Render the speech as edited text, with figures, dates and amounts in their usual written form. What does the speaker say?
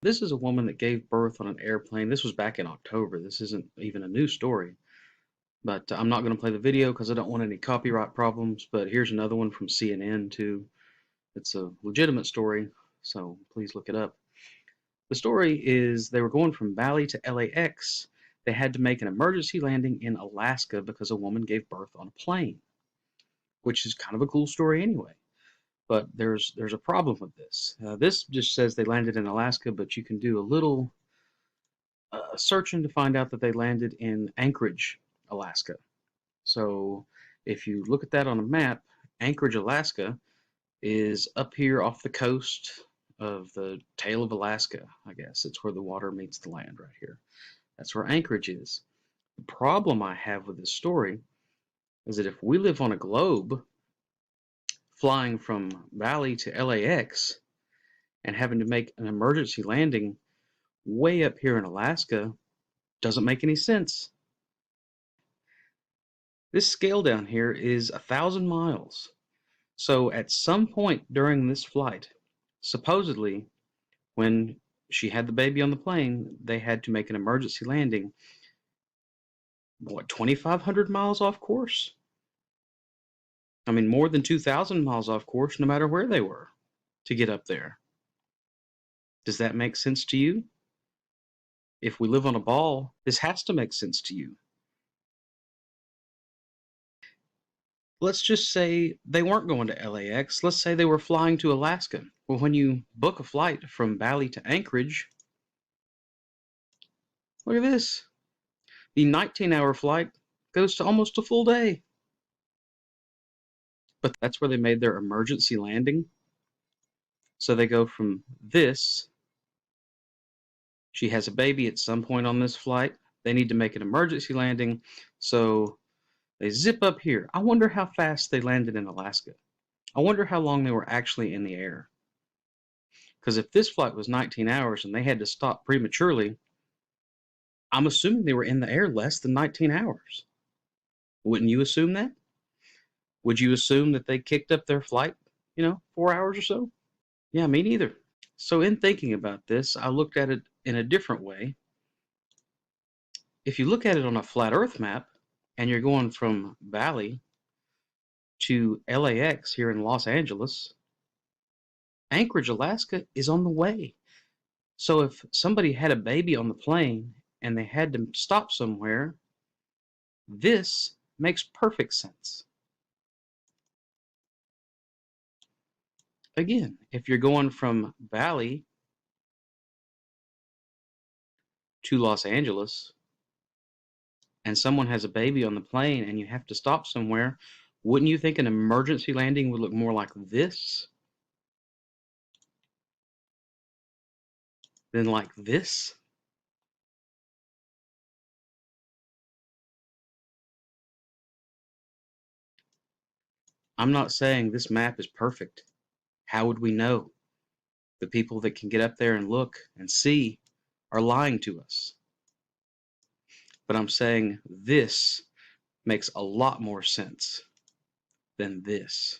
This is a woman that gave birth on an airplane. This was back in October. This isn't even a new story. But I'm not going to play the video because I don't want any copyright problems. But here's another one from CNN too. It's a legitimate story, so please look it up. The story is they were going from Bali to LAX. They had to make an emergency landing in Alaska because a woman gave birth on a plane, which is kind of a cool story anyway. But there's a problem with this. This just says they landed in Alaska, but you can do a little searching to find out that they landed in Anchorage, Alaska. So if you look at that on a map, Anchorage, Alaska is up here off the coast of the tail of Alaska, I guess. It's where the water meets the land right here. That's where Anchorage is. The problem I have with this story is that if we live on a globe, flying from Bali to LAX and having to make an emergency landing way up here in Alaska doesn't make any sense. This scale down here is 1,000 miles. So at some point during this flight, supposedly when she had the baby on the plane, they had to make an emergency landing, what, 2,500 miles off course? I mean, more than 2,000 miles off course, no matter where they were, to get up there. Does that make sense to you? If we live on a ball, this has to make sense to you. Let's just say they weren't going to LAX. Let's say they were flying to Alaska. Well, when you book a flight from Bali to Anchorage, look at this. The 19-hour flight goes to almost a full day. But that's where they made their emergency landing. So they go from this. She has a baby at some point on this flight. They need to make an emergency landing. So they zip up here. I wonder how fast they landed in Alaska. I wonder how long they were actually in the air. Because if this flight was 19 hours and they had to stop prematurely, I'm assuming they were in the air less than 19 hours. Wouldn't you assume that? Would you assume that they kicked up their flight, 4 hours or so? Yeah, me neither. So in thinking about this, I looked at it in a different way. If you look at it on a flat Earth map, and you're going from Bali to LAX here in Los Angeles, Anchorage, Alaska is on the way. So if somebody had a baby on the plane and they had to stop somewhere, this makes perfect sense. Again, if you're going from Bali to Los Angeles and someone has a baby on the plane and you have to stop somewhere, wouldn't you think an emergency landing would look more like this than like this? I'm not saying this map is perfect. How would we know? The people that can get up there and look and see are lying to us. But I'm saying this makes a lot more sense than this.